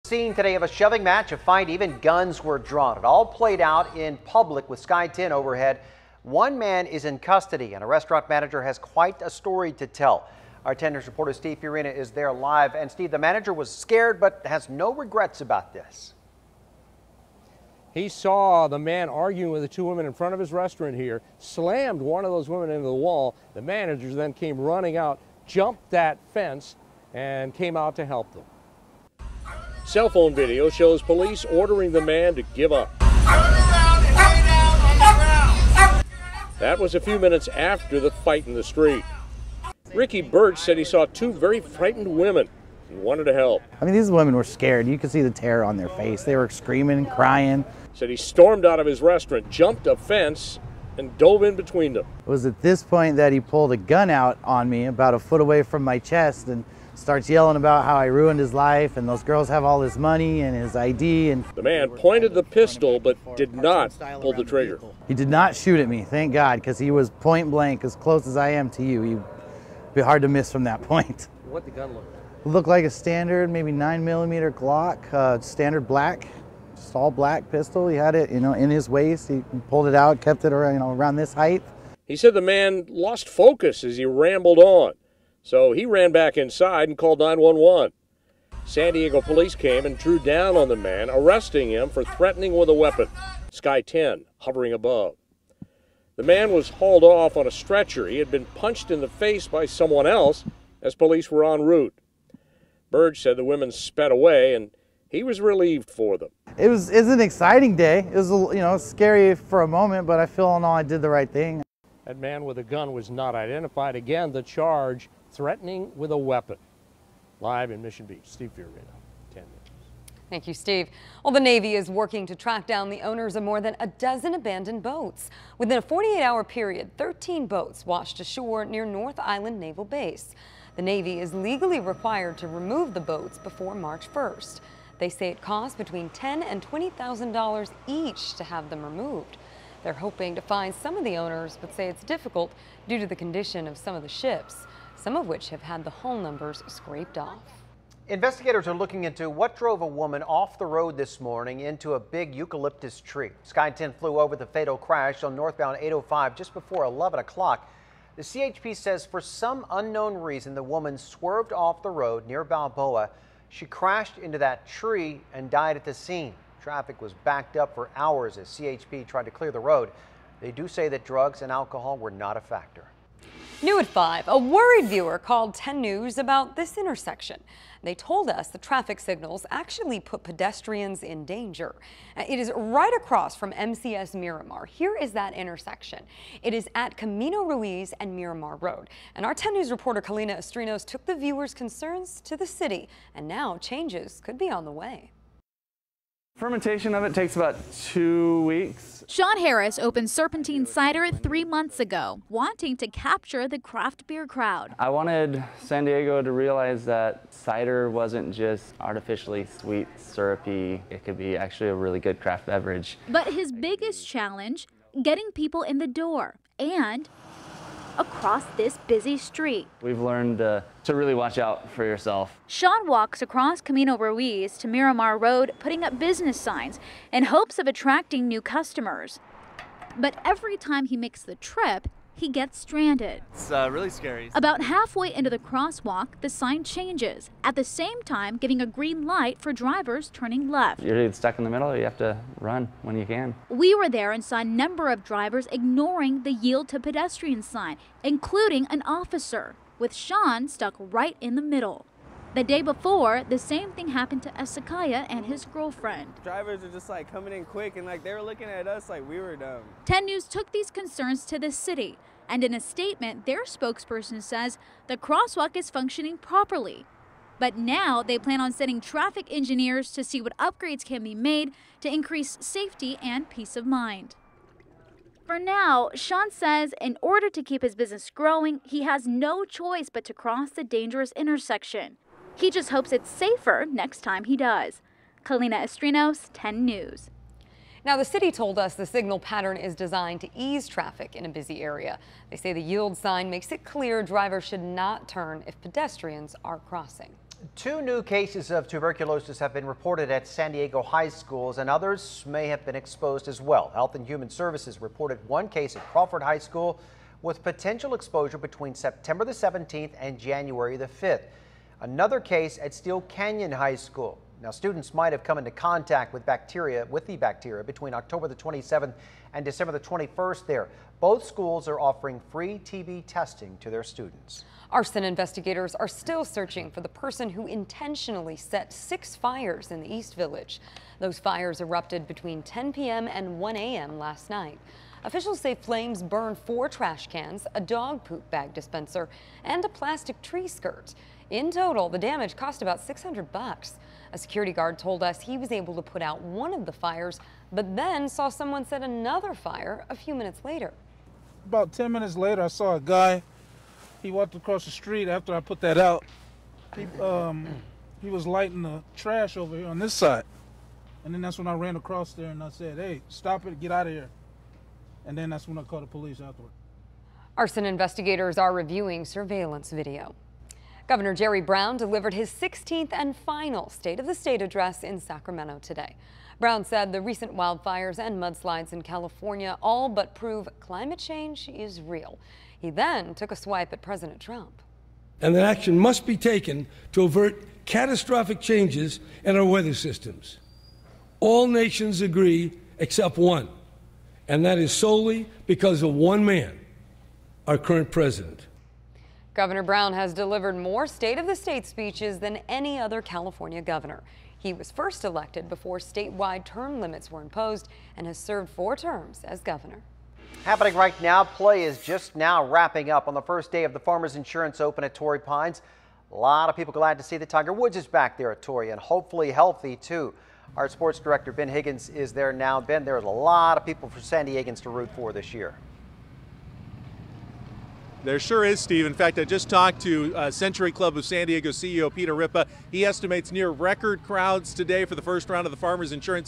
Scene today of a shoving match, a fight, even guns were drawn. It all played out in public with Sky 10 overhead. One man is in custody and a restaurant manager has quite a story to tell. Our 10 News reporter Steve Fiorina is there live. And Steve, the manager was scared but has no regrets about this. He saw the man arguing with the two women in front of his restaurant here, slammed one of those women into the wall. The manager then came running out, jumped that fence, and came out to help them. Cell phone video shows police ordering the man to give up. That was a few minutes after the fight in the street. Ricky Birch said he saw two very frightened women and wanted to help. I mean, these women were scared. You could see the terror on their face. They were screaming, crying. Said he stormed out of his restaurant, jumped a fence, and dove in between them. It was at this point that he pulled a gun out on me about a foot away from my chest and starts yelling about how I ruined his life and those girls have all his money and his ID. And the man pointed the pistol but did not pull the trigger. He did not shoot at me, thank God, because he was point blank, as close as I am to you. He'd be hard to miss from that point. What the gun looked like? It looked like a standard, maybe 9mm Glock, standard black, just all black pistol. He had it, in his waist. He pulled it out, kept it around, around this height. He said the man lost focus as he rambled on. So he ran back inside and called 911. San Diego police came and drew down on the man, arresting him for threatening with a weapon. Sky 10 hovering above. The man was hauled off on a stretcher. He had been punched in the face by someone else as police were en route. Burge said the women sped away and he was relieved for them. It's an exciting day. It was scary for a moment, but I feel all in all I did the right thing. That man with a gun was not identified. Again, the charge, threatening with a weapon. Live in Mission Beach, Steve Fiorina, 10 News. Thank you, Steve. Well, the Navy is working to track down the owners of more than a dozen abandoned boats. Within a 48-hour period, 13 boats washed ashore near North Island Naval Base. The Navy is legally required to remove the boats before March 1st. They say it costs between $10,000 and $20,000 each to have them removed. They're hoping to find some of the owners, but say it's difficult due to the condition of some of the ships, some of which have had the hull numbers scraped off. Investigators are looking into what drove a woman off the road this morning into a big eucalyptus tree. Sky 10 flew over the fatal crash on northbound 805 just before 11 o'clock. The CHP says for some unknown reason, the woman swerved off the road near Balboa. She crashed into that tree and died at the scene. Traffic was backed up for hours as CHP tried to clear the road. They do say that drugs and alcohol were not a factor. New at 5, a worried viewer called 10 News about this intersection. They told us the traffic signals actually put pedestrians in danger. It is right across from MCS Miramar. Here is that intersection. It is at Camino Ruiz and Miramar Road. And our 10 News reporter Kalina Estrinos took the viewers' concerns to the city, and now changes could be on the way. Fermentation of it takes about 2 weeks. Sean Harris opened Serpentine Cider 3 months ago, wanting to capture the craft beer crowd. I wanted San Diego to realize that cider wasn't just artificially sweet, syrupy. It could be actually a really good craft beverage. But his biggest challenge, getting people in the door and across this busy street. We've learned to really watch out for yourself. Sean walks across Camino Ruiz to Miramar Road, putting up business signs in hopes of attracting new customers. But every time he makes the trip, he gets stranded. It's really scary. About halfway into the crosswalk, the sign changes, at the same time giving a green light for drivers turning left. You're either stuck in the middle or you have to run when you can. We were there and saw a number of drivers ignoring the yield to pedestrian sign, including an officer, with Sean stuck right in the middle. The day before, the same thing happened to Esakaya and his girlfriend. Drivers are just coming in quick and they were looking at us like we were dumb. 10 News took these concerns to the city, and in a statement, their spokesperson says the crosswalk is functioning properly. But now they plan on sending traffic engineers to see what upgrades can be made to increase safety and peace of mind. For now, Sean says in order to keep his business growing, he has no choice but to cross the dangerous intersection. He just hopes it's safer next time he does. Kalina Estrinos, 10 News. Now, the city told us the signal pattern is designed to ease traffic in a busy area. They say the yield sign makes it clear drivers should not turn if pedestrians are crossing. 2 new cases of tuberculosis have been reported at San Diego high schools, and others may have been exposed as well. Health and Human Services reported 1 case at Crawford High School with potential exposure between September the 17th and January the 5th. Another case at Steel Canyon High School. Now, students might have come into contact with the bacteria between October the 27th and December the 21st there. Both schools are offering free TB testing to their students. Arson investigators are still searching for the person who intentionally set 6 fires in the East Village. Those fires erupted between 10 p.m. and 1 a.m. last night. Officials say flames burned 4 trash cans, a dog poop bag dispenser, and a plastic tree skirt. In total, the damage cost about $600. A security guard told us he was able to put out one of the fires, but then saw someone set another fire a few minutes later. About 10 minutes later, I saw a guy. He walked across the street after I put that out. He was lighting the trash over here on this side. And then that's when I ran across there and I said, hey, stop it, get out of here. And then that's when I called the police afterward. Arson investigators are reviewing surveillance video. Governor Jerry Brown delivered his 16th and final State of the State address in Sacramento today. Brown said the recent wildfires and mudslides in California all but prove climate change is real. He then took a swipe at President Trump. And that action must be taken to avert catastrophic changes in our weather systems. All nations agree except one, and that is solely because of one man, our current president. Governor Brown has delivered more State of the State speeches than any other California governor. He was first elected before statewide term limits were imposed and has served 4 terms as governor. Happening right now, play is just now wrapping up on the first day of the Farmers Insurance Open at Torrey Pines. A lot of people glad to see that Tiger Woods is back there at Torrey and hopefully healthy too. Our sports director Ben Higgins is there now. Ben, there's a lot of people for San Diegans to root for this year. There sure is, Steve. In fact, I just talked to Century Club of San Diego CEO Peter Ripa. He estimates near record crowds today for the first round of the Farmers Insurance